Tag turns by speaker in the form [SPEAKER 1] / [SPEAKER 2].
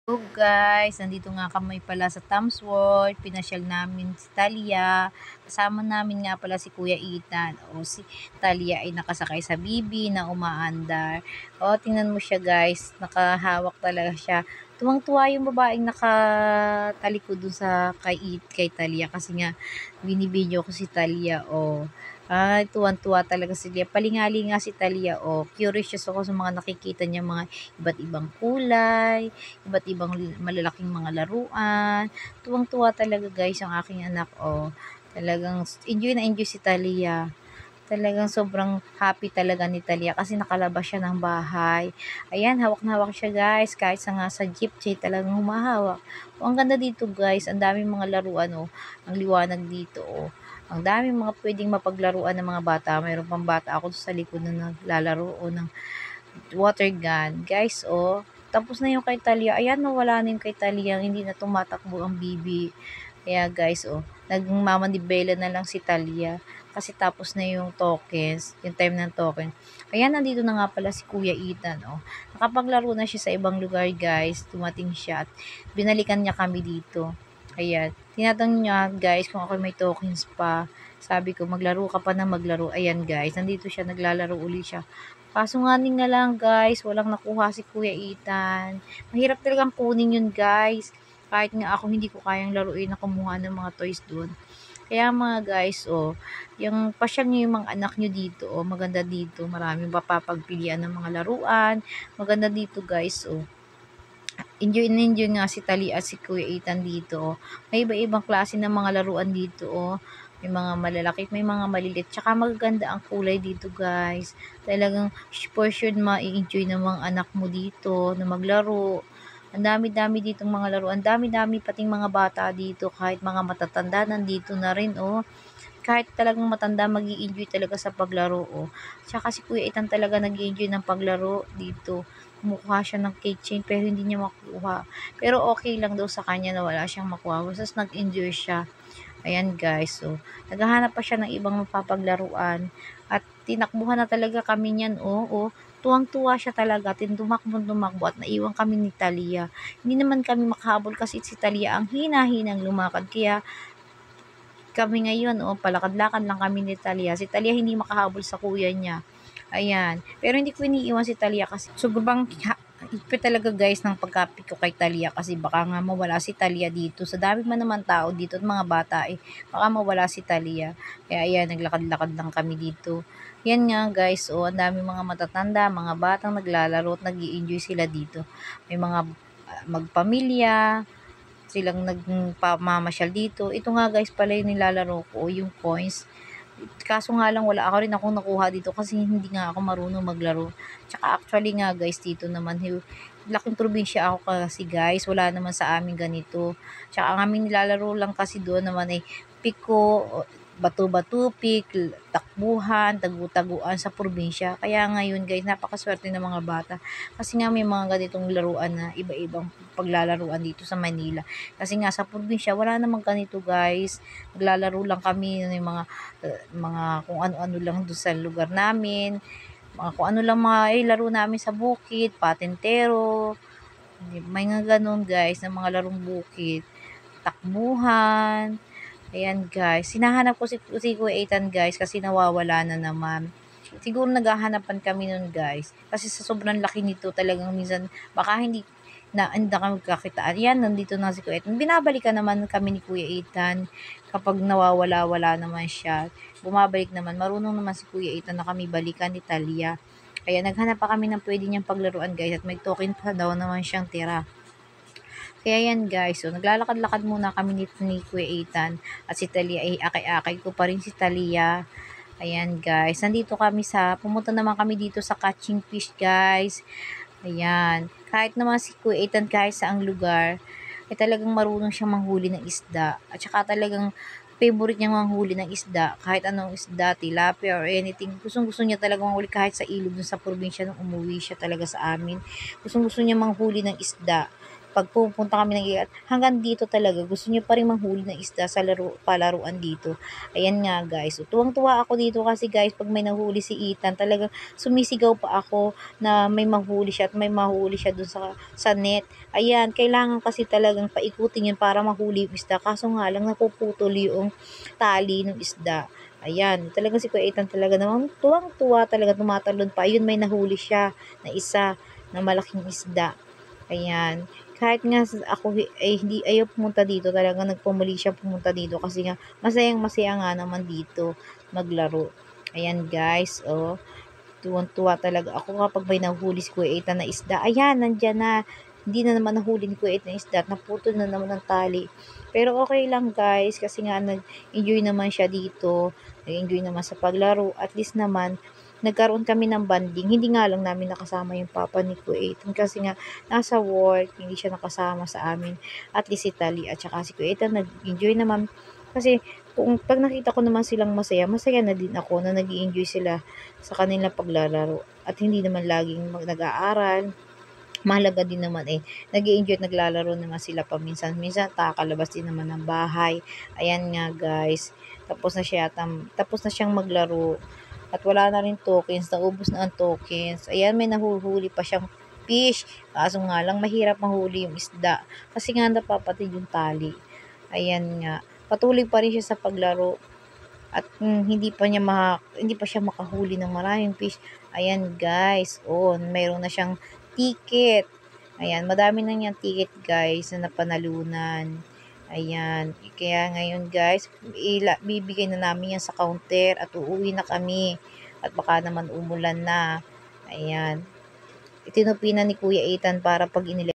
[SPEAKER 1] Hello guys, nandito nga kami pala sa Tom's World. Pinasyal namin si Talia. Kasama namin nga pala si Kuya Ethan. O si Talia ay nakasakay sa bibi na umaandar. O tingnan mo siya guys, nakahawak talaga siya. Tuwang-tuwa yung babaeng nakatalikod dun sa kay Talia kasi nga binibidyo ko si Talia. O ay, tuwan-tuwa talaga si Talia. Palingali nga si Talia. O, curious ako sa mga nakikita niya mga iba't ibang kulay, iba't ibang malalaking mga laruan. Tuwang-tuwa talaga guys ang aking anak, oh. Talagang enjoy na enjoy si Talia. Talagang sobrang happy talaga ni Talia kasi nakalabas siya ng bahay. Ayan, hawak na hawak siya guys. Kahit nga sa jeep, siya talagang humahawak. Oh, ang ganda dito guys. Ang daming mga laruan, oh. Ang liwanag dito, oh. Ang daming mga pwedeng mapaglaruan ng mga bata. Mayroon pang bata ako sa likod na naglalaro o ng water gun. Guys, oh, tapos na yung kay Talia. Ayan, nawala na yung kay Talia. Hindi na tumatakbo ang bibi. Kaya guys, oh, nagmamanibela na lang si Talia. Kasi tapos na yung tokens, yung time ng token. Ayan, nandito na nga pala si Kuya Ethan, oh. Nakapaglaro na siya sa ibang lugar, guys. Tumating siya at binalikan niya kami dito. Ayan. Tinatanong niya, guys, kung ako may tokens pa. Sabi ko, maglaro ka pa na maglaro. Ayan, guys. Nandito siya, naglalaro uli siya. Kaso nga nga lang guys, walang nakuha si Kuya Ethan. Mahirap talagang kunin yun guys. Kahit nga ako hindi ko kayang laruin na kumuha ng mga toys doon. Kaya mga guys, oh, yung pasyal nyo yung mga anak nyo dito, oh, maganda dito. Maraming mapapagpilian ng mga laruan. Maganda dito guys, oh. Enjoy na enjoy nga si Tali at si Kuya Ethan dito, oh. May iba-ibang klase ng mga laruan dito, oh. May mga malalaki, may mga maliliit. Tsaka magaganda ang kulay dito, guys. Talagang for sure ma-enjoy ng mga anak mo dito na maglaro. Ang dami-dami ditong mga laro. Ang dami-dami pating mga bata dito. Kahit mga matatanda nandito na rin, oh. Kahit talagang matanda, mag-i-enjoy talaga sa paglaro, oh. Tsaka si Kuya Ethan talaga nag-i-enjoy ng paglaro dito. Kumukuha siya ng keychain pero hindi niya makuha. Pero okay lang daw sa kanya na wala siyang makuha. Basta nag-enjoy siya. Ayan guys, so naghahanap pa siya ng ibang mapapaglaruan at tinakbuhan na talaga kami niyan, oh, oh. Tuwang-tuwa siya talaga, tumakbo at naiwan kami ni Talia. Hindi naman kami makahabol kasi si Talia ang hina-hinang lumakad kaya kami ngayon, oh, palakad-lakad lang kami ni Talia. Si Talia hindi makahabol sa kuya niya. Ayan. Pero hindi ko iniiwan si Talia kasi sobrang higpit talaga guys ng pagkapit ko kay Talia kasi baka nga mawala si Talia dito. Sa dami man naman tao dito at mga bata eh, baka mawala si Talia. Kaya ayan, naglakad-lakad lang kami dito. Yan nga guys, oh, ang dami mga matatanda, mga batang naglalaro at nag enjoy sila dito. May mga magpamilya, silang nagpamamasyal dito. Ito nga guys pala yung nilalaro ko, yung coins. Kaso nga lang wala ako rin akong nakuha dito kasi hindi nga ako marunong maglaro. Tsaka actually nga guys dito naman, laking probinsya ako kasi guys, wala naman sa amin ganito. Tsaka ang aming nilalaro lang kasi doon naman ay piko, bato-bato, takbuhan, tagu-taguan sa probinsya. Kaya ngayon guys, napakaswerte ng mga bata. Kasi nga may mga ganitong laruan na iba-ibang paglalaruan dito sa Manila. Kasi nga sa probinsya, wala namang ganito guys. Naglalaro lang kami ng mga kung ano-ano lang doon sa lugar namin. Mga kung ano lang mga laro namin sa bukid, patintero. May nga ganun guys, na mga larong bukid. Takbuhan. Ayan guys, hinahanap ko si Kuya Ethan guys kasi nawawala na naman. Siguro naghahanapan kami nun guys. Kasi sa sobrang laki nito talagang minsan baka hindi kami magkakitaan. Yan, nandito na si Kuya Ethan. Binabalikan naman kami ni Kuya Ethan kapag nawawala-wala naman siya. Bumabalik naman. Marunong naman si Kuya Ethan na kami balikan ni Talia. Kaya naghanap pa kami ng pwede niyang paglaruan guys at may token pa daw naman siyang tira. Kaya yan guys, so naglalakad-lakad muna kami dito ni Kuya Ethan at si Talia ay akay-akay ko pa rin si Talia. Ayan guys, pumunta naman kami dito sa catching fish guys. Ayan, kahit naman si Kuya Ethan kahit sa ang lugar, ay talagang marunong siyang manghuli ng isda. At saka talagang favorite niyang manghuli ng isda, kahit anong isda, tilapia or anything. Gustong-gusto niya talaga manghuli kahit sa ilog dun sa probinsya nung umuwi siya talaga sa amin. Gustong-gusto niya manghuli ng isda. pag pupunta kami ng ikat, hanggang dito talaga gusto niya pa rin manghuli ng isda sa palaruan dito. Ayan nga guys, so, tuwang-tuwa ako dito kasi guys pag may nahuli si Ethan talagang sumisigaw pa ako na may mahuli siya at may mahuli siya dun sa net. Ayan, kailangan kasi talagang paikutin yun para mahuli yung isda, kaso nga lang napuputol yung tali ng isda. Ayan, talagang si Kuya Ethan talaga namang tuwang-tuwa talaga, tumatalon pa. Ayun, may nahuli siya na isa na malaking isda. Ayan. Kahit nga ako ay hindi ayaw pumunta dito, talagang nagpumuli siya pumunta dito kasi nga masayang-masaya nga naman dito maglaro. Ayan guys, oh. Tuwang-tuwa talaga ako kapag may nahuli si Kuya Ethan na isda. Ayan, nandiyan na. Hindi na naman nahuli ni Kuya Ethan na isda at naputol na naman ng tali. Pero okay lang guys kasi nga nag-enjoy naman siya dito. Nag-enjoy naman sa paglaro. At least naman, nagkaroon kami ng banding. Hindi nga lang namin nakasama yung papa ni Kuya Ethan kasi nga nasa work, hindi siya nakasama sa amin. At least si Tali at saka si Kuya Ethan nag-enjoy naman. Kasi kung pag nakita ko naman silang masaya, masaya na din ako na nag-enjoy sila sa kanilang paglalaro. At hindi naman laging nag-aaral. Mahalaga din naman nag-i-enjoy at naglalaro naman sila paminsan-minsan, kakalabas din naman ng bahay. Ayan nga guys, tapos na siyang maglaro at wala na rin tokens, naubos na ang tokens. Ayan, may nahuhuli pa siyang fish, kaso nga lang mahirap mahuli yung isda kasi nga napapatid yung tali. Ayan nga, patuloy pa rin siya sa paglaro at hindi pa siya makahuli ng maraming fish. Ayan guys, oh, mayroon na siyang ticket. Ayan, madami na niyang ticket guys na napanalunan. Ayan, kaya ngayon guys, bibigay na namin yan sa counter at uuwi na kami. At baka naman umulan na. Ayan, itinupi na ni Kuya Ethan para pag inilagay